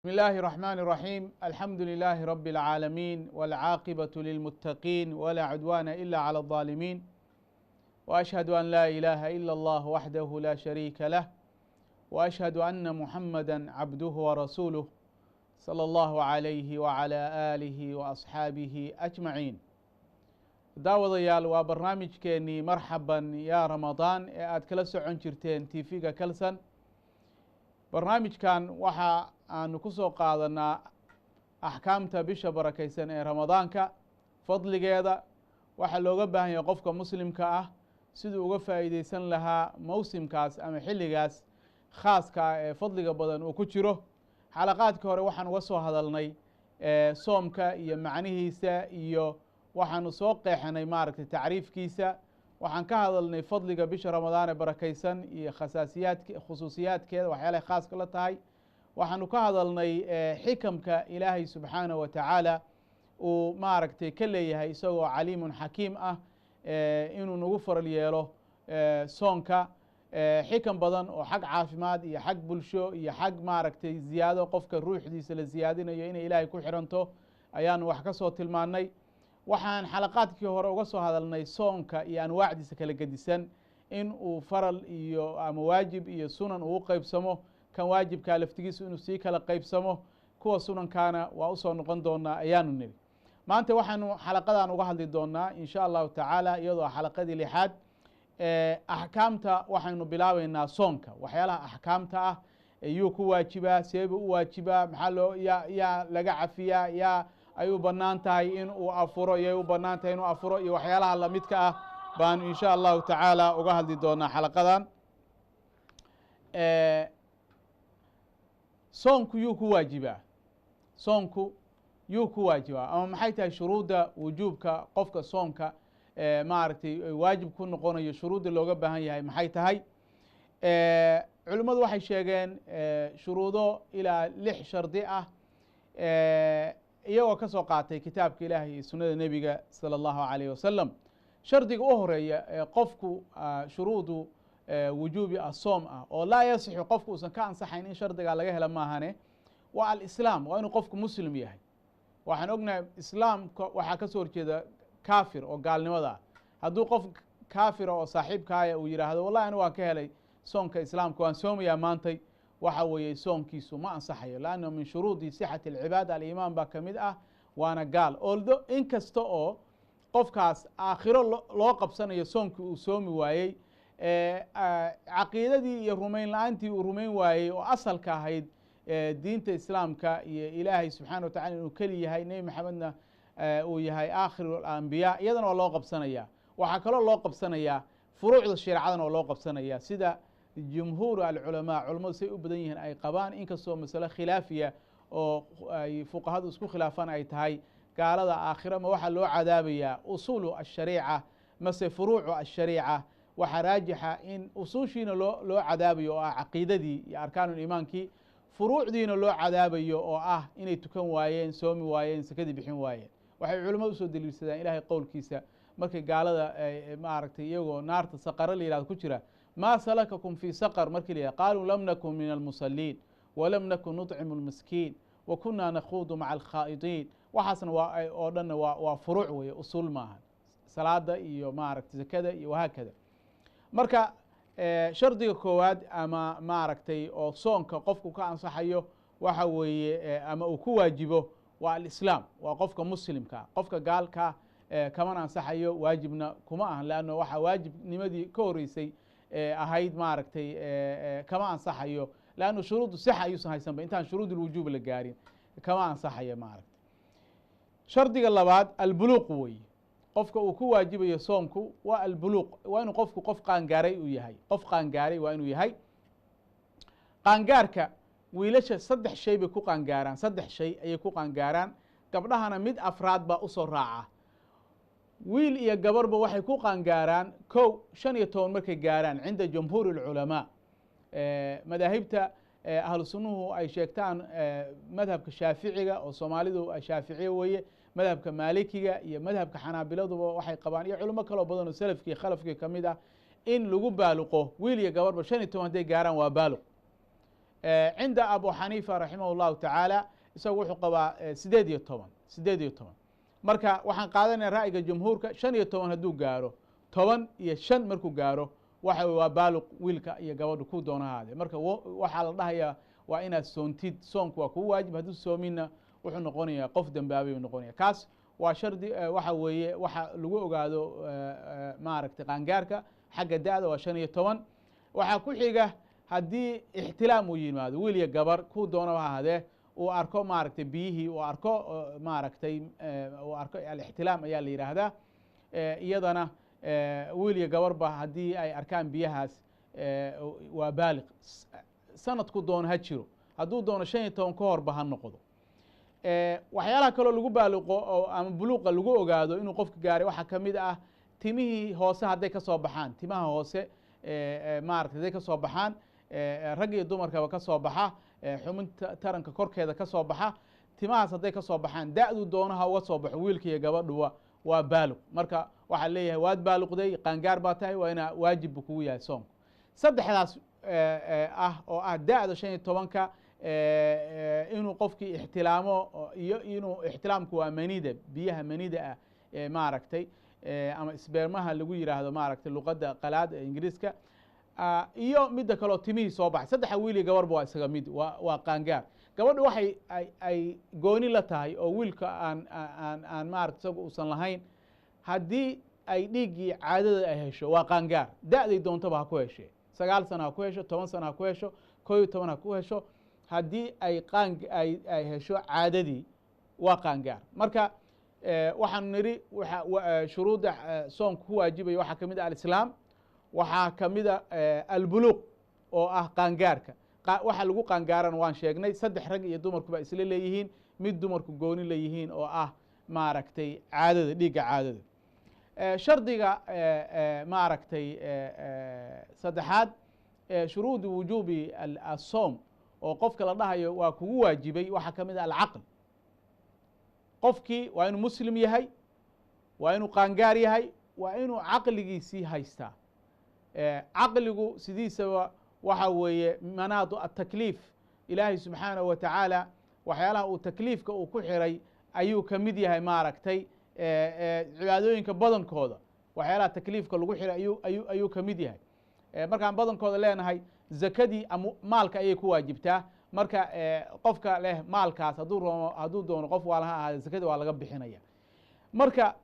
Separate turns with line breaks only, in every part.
بسم الله الرحمن الرحيم. الحمد لله رب العالمين والعاقبة للمتقين ولا عدوان إلا على الظالمين، وأشهد أن لا إله إلا الله وحده لا شريك له، وأشهد أن محمدا عبده ورسوله صلى الله عليه وعلى آله وأصحابه أجمعين. daawadayaal waa barnaamijkeenii marxaban yaa ramadaan ee aad kala socon jirteen tv-ga kalsan. barnaamijkan waxa aanu ku soo qaadanaa axkaamta bisha barakaysan ee ramadaanka, fadligeeda, waxaa looga baahan yahay qofka muslimka ah siduu uga faa'iidaysan lahaa mawsimkaas ama xilligaas khaaska ah ee fadliga badan uu ku jiro. xalaqaadka hore waxaan uga soo hadalnay soomka iyo macnihiisa iyo waxaanu soo qeexanay maaragtay tacriifkiisa. waxaan ka hadalnay fadliga bisha ramadaan ee barakaysan iyo khusuusiyaadkeeda waxyaalahay khaaska la tahay. waxaanu ka hadalnay xikamka ilaahay subxaanahu wa tacaala uu maaragtay ka leeyahay isagoo caliimun xakiim ah inuu nagu faral yeelo soonka. xikam badan oo xag caafimaad iyo xag bulsho iyo xag maaragtay ziyaado qofka ruuxdiisa la ziyaadinayo inay ilaahay ku xiranto ayaanu wax ka soo tilmaannay. waxaan xalaqaadkii hore uga soo hadalnay soonka iyo anwaacdiisa kala gedisan in uu faral iyo ama waajib iyo sunan uu qeybsamo. kan waajibkaa laftigiisu inuu sii kala qeybsamo, kuwa sunankaana waa usoo noqon doonaa ayaanu niri. maanta waxaanu xalaqadan uga hadli doonaa in sha allahu tacaala iyadoo xalaqadii lixaad. axkaamta waxaynu bilaabeynaa soonka, waxyaalaha axkaamta ah yuu ku waajibaa, seebuu u waajibaa, maxaa loo yaa laga cafiyaa, yaa ay u bannaan tahay in uu afuro, yay u bannaan tahay inuu afuro iyo waxyaalaha lamidka ah baanu in sha allahu tacaala uga hadli doonaa xalaqadan. soonku yuu ku waajibaa, soonku yuu ku waajibaa ama maxay tahay shuruudda wujuubka qofka soonka maaragtay waajib ku noqonayo, shuruudda looga baahan yahay maxay tahay. culimmadu waxay sheegeen shuruudo ilaa 6 shardi ah iyagoo ka soo qaatay kitaabka ilaahay iyo sunnada nebiga salى اllahu عalيه wasalam. shardiga u horeeya qofku shuruudu wujuubi asoom ah oo laa yasixu qofku uusan ka ansaxayn in shardigaa laga hela maahane waa alislaam, waa inuu qofku muslim yahay. waxaan ognahay islaamka waxaa ka soo horjeeda kaafir oo gaalnimada ah. hadduu qof kaafira oo saaxiibkaaya uu yidhaahdo wallahi anigu waan ka helay soonka islaamka, waan soomayaa maantay, waxa weeye soonkiisu ma ansaxayo, lanna min shuruudi sixati alcibaada aliimaan baa ka mid ah, waana gaal. oldo in kasta oo qofkaas aakhiro loo qabsanayo soonkii uu soomi waayey, caqiidadii iyo rumayn la-aantii uu rumayn waayey oo asalka ahayd diinta islaamka iyo ilaahay subxana wa tacala inuu keli yahay, nebi maxamedna uu yahay aakhiru alambiyaa, iyadana waa loo qabsanaya. waxaa kaloo loo qabsanayaa furuucda shareecadana waa loo qabsanaya sida jumhuur alculamaa, culamadu say u badan yihiin ay qabaan, inkastoo masale khilaafiya oo ay fuqahadu isku khilaafaan ay tahay. gaalada aakhira ma waxaa loo cadaabayaa usuulu ashariica mase furuucu ashariica. waxaa raajixa in usuushiina loo cadaabayo oo ah caqiidadii iyo arkaanuliimaankii, furuucdiina loo cadaabayo oo ah inay tukan waayeen, soomi waayeen, sakadii bixin waayeen. waxay culimmadu usoo daliilsadaan ilaahay qowlkiisa markay gaalada maaragtay iyagoo naarta saqara la yihahdo ku jira, maa salakakum fii saqar markii la yihahdo qaaluu lam nakun min almusaliin walam nakun nuطcimu lmiskiin wa kunaa nakhuudu maca alkhaa'idiin. waxaasna oo dhanna waa furuuc weeye, usuul maaha, salaada iyo maaragtay zakada iyo wahaakada. marka shardiga koowaad ama maaragtay oo soonka qofku ka ansaxayo waxa weeye ama uu ku waajibo waa alislaam, waa qofka muslimka. qofka gaalka kamana ansaxayo, waajibna kuma ahan, leanno waxaa waajibnimadii ka horeysay ahayd maaragtay kama ansaxayo, leanno shuruudu sixa ayuusan haysanba intaan shuruud ulwujuub la gaarin, kama ansaxayo maaragtay. shardiga labaad albuluuq weeye, qofka uu ku waajibayo soomku waa albuluuq, waa inuu qofku qof qaangaaray uu yahay, qof qaangaaray waa inuu yahay. qaangaarka wiilasha 3 shay bay ku qaangaaraan, 3 shay ayay ku qaangaaraan, gabdhahana mid afraad baa usoo raaca. wiil iyo gabarba waxay ku qaangaaraan 15 markay gaaraan cinda jumhuuri اlculamaa. madaahibta ahlu sunnuhu ay sheegtaan madhabka shaaficiga oo soomaalidu shaaficiye weeye, madhabka maalikiga iyo madhabka xanaabiladuba waxay qabaan, iyo culimo kaloo badan oo salafkii khalafkii ka mid ah, in lagu baaluqo wiil iyo gabarba 15 hadday gaaraan waa baaluq. cinda abu xaniifa raximah llahu tacaala isagu wuxuu qabaa 18 marka waxaan qaadanaya ra'yiga jumhuurka 15 hadduu gaaro 15 markuu gaaro waxa waa baaluq wiilka iyo gabadhu ku doonahaade marka waxaa la dhahayaa waa inaad soontid soonku waa kugu waajib hadduu soominna wuxuu noqonayaa qof dambaabay uu noqonaya kaas waa shardi waxa weeye waxa lagu ogaado maaragtay qaangaarka xagga da'da waa 15 waxaa ku xiga haddii ixtilaam uu yimaado wiil iyo gabar ku doona ha ahaadee uu arko maaragtay biyihii uu arko maaragtay uu arko alixtilaam ayaa la yidhaahdaa iyadana wiil iyo gabarba haddii ay arkaan biyahaas waa baaliq sanadku doono ha jiro hadduu doono 15 ka horba ha noqdo waxyaalaha kaloo lagu baaliqo oo ama buluuqa lagu ogaado inuu qofka gaaray waxaa ka mid ah timihii hoose hadday ka soo baxaan timaha hoose maaragtay hadday ka soo baxaan rag iyo dumarkaba ka soo baxa xubinta taranka korkeeda ka soo baxa timahaas hadday ka soo baxaan da'du doonaha uga soo baxo wiilka iyo gabadhuba waa baaluq marka waxaa leeyahay waad baaluqday qaangaar baa tahay waa inaa waajib bu kugu yahay soonku saddexdaas oo ah da'da 15ka inuu qofkii ixtilaamo iyo inuu ixtilaamku waa manida biyaha manida ah maaragtay ama sbermaha lagu yiraahdo maaragtay luqadda qalaad ee ingiriiska iyo midda kaloo timihii soo baxay saddexa wiil iyo gabarba waa isaga mid waa qaangaar gabadhu waxay ay gooni la tahay oo wiilka aan maaragtay isagu uusan lahayn haddii ay dhiiggii caadada ay hesho waa qaangaar da'day doontaba ha ku heshee 9 sano ha ku hesho 10 sano ha ku hesho 11 ha ku hesho haddii ay hesho caadadii waa qaangaar marka waxaanu nidhi shuruudda soonku ku waajibaya waxaa ka mid ah alislaam waxaa ka mid a albuluuq oo ah qaangaarka waxa lagu qaangaarana waan sheegnay 3 rag iyo dumarkuba isla leeyihiin mid dumarku gooni leeyihiin oo ah maaragtay caadada dhiigga caadada shardiga maaragtay saddexaad shuruudu wujuubi asoom oo qofka la dhahayo waa kugu waajibay waxaa ka mid ah alcaql qofkii waa inuu muslim yahay waa inuu qaangaar yahay waa inuu caqligiisii haystaa caqligu sidiisaba waxa weeye manaadu atakliif ilaahay subxaanahu wa tacaala waxyaalaha uu takliifka uu ku xiray ayuu ka mid yahay maaragtay cibaadooyinka badankooda waxyaalaha takliifka lagu xiray ayuu ka mid yahay markaan badankooda leenahay zakadii maalka ayay ku waajibtaa marka qofka leh maalkaas hadduu doono qof waa laha ahaade zakadii waa laga bixinaya marka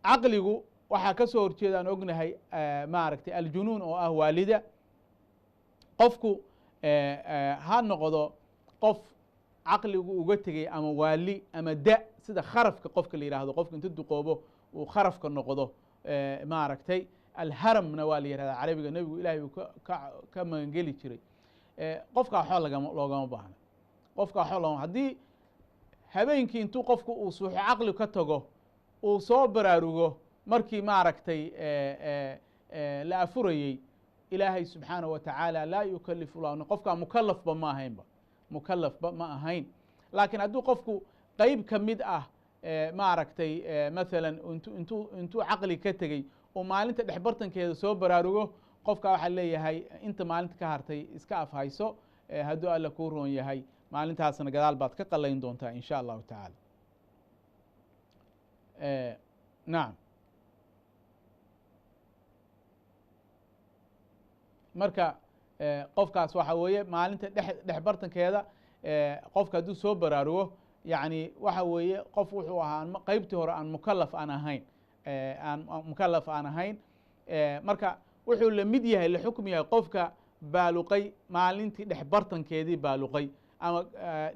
caqligu waxaa ka soo horjeedaan ognahay maaragtay aljunuun oo ah waalida qofku ha noqdo qof caqligu uga tegay ama waali ama da sida kharafka qofka la yidhaahdo qofka inta duqoobo uu kharafka noqdo maaragtay alharamna waa la yihahda carabiga nebigu ilahay uu ka magangeli jiray qofkaa xoo loogama baahna qofkaa xoo haddii habeenkii intuu qofku uu suuxo caqli ka tago uu soo baraarugo markii maaragtay la afurayey ilaahay subxaanahu wa tacaala laa yukalifu llah qofkaa mukalafba ma ahaynba mukalafba ma ahayn laakiin hadduu qofku qeyb ka mid ah maaragtay maalan intuu caqli ka tegey oo maalinta dhexbartankeeda soo baraarugo qofka waxaa leeyahay inta maalinta ka hartay iska afhayso hadduu alla kuu roon yahay maalintaasna gadaal baad ka qalayn doontaa in sha allahu tacaala nacam marka qofkaas waxa weeye maalinta dhexbartankeeda qofka hadduu soo baraarugo yani waxa weeye qof wuxuu ahaa qeybtii hore aan mukalaf aan ahayn marka wuxuu la mid yahay la xukm yahay qofka baaluqay maalintii dhexbartankeedii baaluqay ama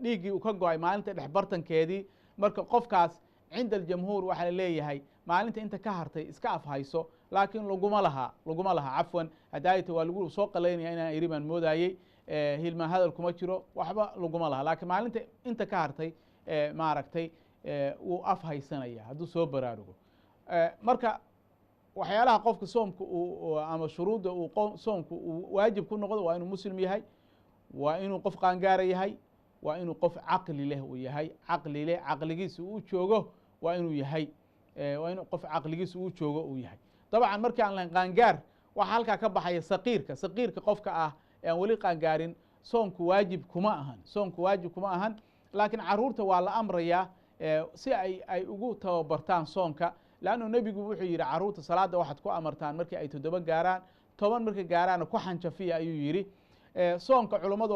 dhiiggii uu ka go-ay maalinta dhexbartankeedii marka qofkaas cinda aljamhuur waxaa la leeyahay maalinta inta ka hartay iska afhayso laakiin laguma laha cafwan hadaayata waa lagu soo qalaynaya inaan iri baan moodayey hilmaan hadal kuma jiro waxba laguma laha laakiin maalinta inta ka hartay maaragtay wuu afhaysanaya hadduu soo baraarugo marka waxyaalaha qofka soomka ama shuruudda soomku uu waajib ku noqdo waa inuu muslim yahay waa inuu qof qaangaara yahay waa inuu qof caqli leh uu yahay caqli leh caqligiisa uu joogo waa inuu yahay waa inuu qof caqligiisa uu joogo uu yahay dabcan markii aan lahayn qaangaar waxaa halkaa ka baxaya saqiirka qofka ah ee aan weli qaangaarin soonku waajib kuma ahan soonku waajib kuma ahan laakiin caruurta waa la amrayaa si ay ugu tababartaan soonka lannu nebigu wuxuu yidhi caruurta salaada waxaad ku amartaan markii ay 7 gaaraan 10 markay gaaraana ku xanjafiya ayuu yidhi soonka culummadu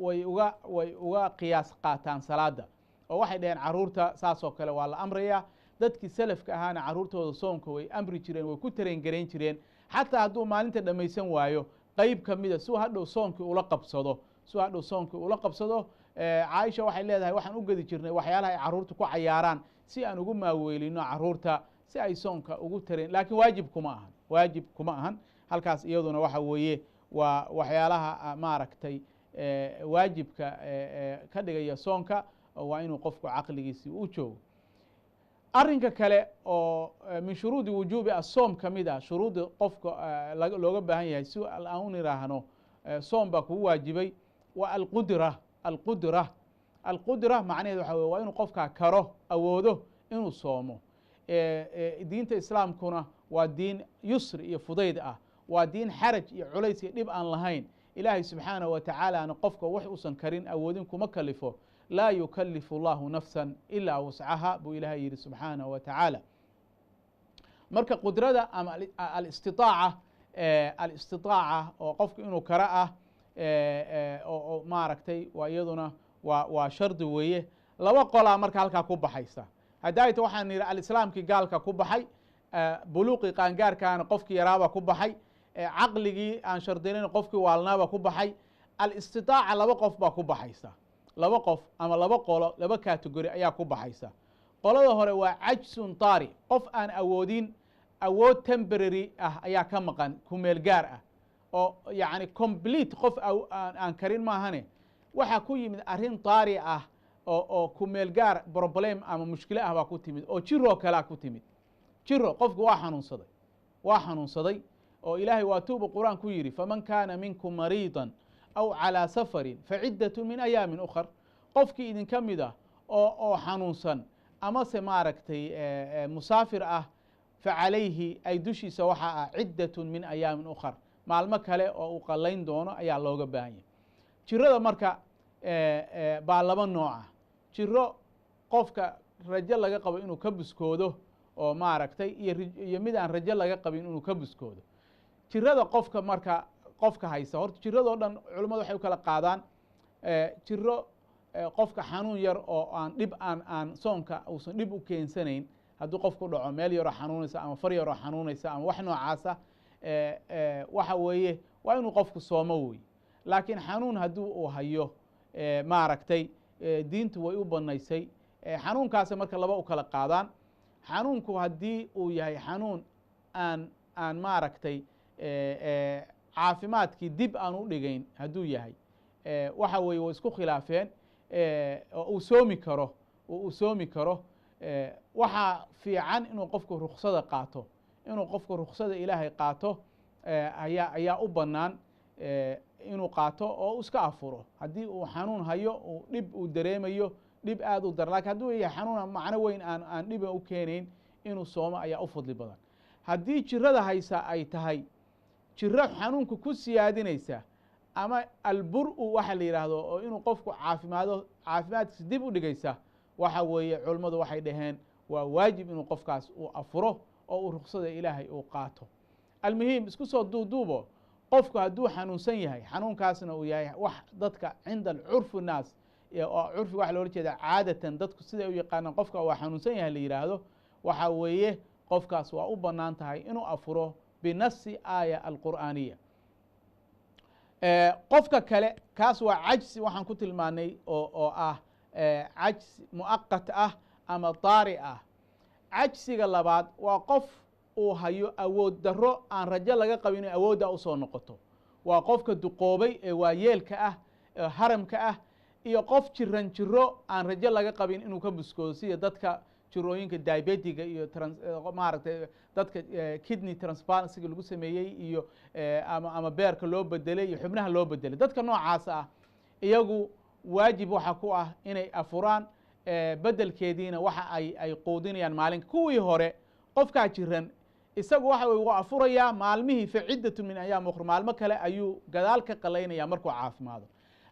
way uga qiyaas qaataan salaada oo waxay dhaheen caruurta saasoo kale waa la amrayaa dadkii salafka ahaana caruurtooda soonka way amri jireen way ku tareen garayn jireen xataa hadduu maalinta dhammaysan waayo qayb ka mida suu hadhow soonkii ula qabsado caaisha waxay leedahay waxaan u gedi jirnay waxyaalaha ay caruurta ku cayaaraan si aan ugu maaweelino caruurta si ay soonka ugu tareen laakiin waajib kuma ahan halkaas iyaduna waxa weeye waa waxyaalaha maaragtay waajibka ka dhigaya soonka waa inuu qofku caqligiisii u joogo arrinka kale oo min shuruudi wujuubi asoom ka mid ah shuruudda qofka looga baahan yahay si aan u niraahno soom baa kugu waajibay waa alqudra macnaheed waxa weye waa inuu qofkaa karo awoodo inuu soomo diinta islaamkuna waa diin yusri iyo fudayd ah waa diin xaraj iyo culays iyo dhib aan lahayn ilaahay subxaanaه wa tacaalaana qofka wax uusan karin awoodin kuma kalifo laa yukalifu اllahu nafsa ilaa wascaha buu ilaahay yihi subxaanaه wa tacaala marka qudrada ama alistiطaaca oo qofku inuu kara ah oo maaragtay waa iyaduna waa shardi weeye laba qolaa marka halkaa ku baxaysa hadayta waxaan nihi alislaamkii gaalka ku baxay buluuqii qaangaarkaana qofkii yaraaba ku baxay caqligii aan shardinayn qofkii waalnaaba ku baxay alistiطaaca laba qof baa ku baxaysa laba qof ama laba qolo laba categori ayaa ku baxaysa qolada hore waa cajsun taari qof aan awoodin awood temporary ah ayaa ka maqan kumeel gaar ah oo yacni complete qof aan karin maahane waxaa ku yimid arrin taari ah oo kumeel gaar problem ama mushkilo ah baa ku timid oo jiroo kalea ku timid jiro qofku waa xanuunsaday oo ilaahay waa tuubu qur'aan ku yidhi faman kaana minkum mariidan aw calىa safarin facidatu min ayaamin ukhar qofkii idinka mid ah oo xanuunsan amase maaragtay musaafir ah facalayhi ay dushiisa waxaa ah ciddat min ayaamin ukhar maalmo kale oo uu qalayn doono ayaa looga baahan yahay jirada marka baa laba nooca jiro qofka rajo laga qabo inuu ka buskoodo oo maaragtay iyo mid aan rajo laga qabin inuu ka buskoodo jirada qofka marka qofka haysa horta jiradoo dhan culimmadu waxay u kala qaadaan jiro qofka xanuun yar oo aan dhib aan soonka uusan dhib u keensanayn hadduu qofku dhaco meel yaroo xanuunaysa ama far yaroo xanuunaysa ama wax noocaasa waxa weeye waa inuu qofku soomo wey laakiin xanuun haddii uu hayo maaragtay diintu way u banaysay xanuunkaasi marka laba u kala qaadaan xanuunku haddii uu yahay xanuun aan maaragtay caafimaadkii dib aan u dhigayn hadduu yahay waxa weeye way isku khilaafeen oo uu soomi karo waxaa fiican inuu qofku ruksada qaato inuu qofku ruksada ilaahay qaato ayaa u bannaan inuu qaato oo iska afuro haddii uu xanuun hayo dhib uu dareemayo dhib aad u dar lakin hadduu yahay xanuun macno weyn aan dhiba u keenayn inuu soomo ayaa u fadli badan haddii jirada haysa ay tahay jiro xanuunka ku siyaadinaysa ama albur-u waxa la yidhaahdo oo inuu qofku caafimaadkiisa dib u dhigaysa waxa weeye culimmadu waxay dhaheen waa waajib inuu qofkaas uu afuro oo uu ruksada ilaahay uu qaato almuhim isku soo duuduubo qofku hadduu xanuunsan yahay xanuunkaasna uu yahay wax dadka cinda curfu naas oo curfiga waxa loola jeeda caadatan dadku siday u yaqaanaan qofka waa xanuunsan yahay la yidhaahdo waxa weeye qofkaas waa u bannaan tahay inuu afuro binasi aaya alqur'aaniya qofka kale kaas waa cajsi waxaan ku tilmaanay oo ah cajsi muaqat ah ama daari ah cajsiga labaad waa qof uu hayo awood daro aan rajo laga qabin in awoodda usoo noqoto waa qofka duqoobay ee waayeelka ah ee haramka ah iyo qof jiran jiro aan rajo laga qabin inuu ka buskoodo sida dadka jirooyinka diabetiga iyo maaragtay dadka kidney transparencyga lagu sameeyey iyo ama beerka loo bedelay iyo xubnaha loo bedelay dadka noocaas ah iyagu waajib waxa ku ah inay afuraan bedelkeediina waxa ay quudinayaan maalinka kuwii hore qofkaa jiran isagu waxa uu afurayaa maalmihii fa ciddatu min ayaam ukhra maalmo kale ayuu gadaal ka qalaynaya markuu caafimaado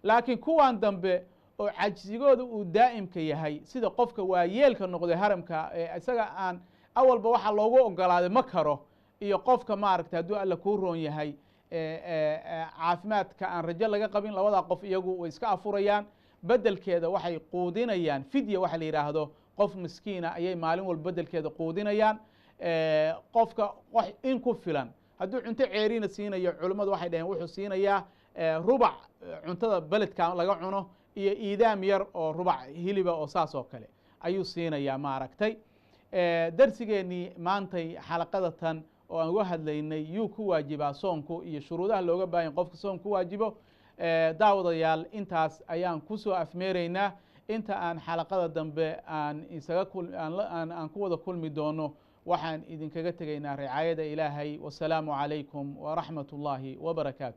laakiin kuwan dambe oo cajsigooda uu daa'imka yahay sida qofka waayeelka noqday haramka isaga aan awalba waxa loogu ogolaaday ma karo iyo qofka maaragtay hadduu alla kuu roon yahay caafimaadka aan rajo laga qabin labadaa qof iyagu way iska afurayaan bedelkeeda waxay quudinayaan fidya waxa la yidhaahdo qof miskiina ayay maalin walba bedelkeeda quudinayaan qofka in ku filan hadduu cunto ceeriina siinayo culimmadu waxay dhaheen wuxuu siinayaa rubac cuntada beledka laga cuno iyo iidaam yar oo rubac hiliba oo saas oo kale ayuu siinayaa maaragtay darsigeennii maantay xalaqada tan oo aan uga hadlaynay yuu ku waajibaa soonku iyo shuruudaha looga baahan qofka soon ku waajibo daawadayaal intaas ayaan kusoo afmeeraynaa inta aan xalaqada dambe aan aan ku wada kulmi doono waxaan idinkaga tegaynaa ricaayada ilaahay wasalaamu calaykum waraxmat ullaahi wabarakaatu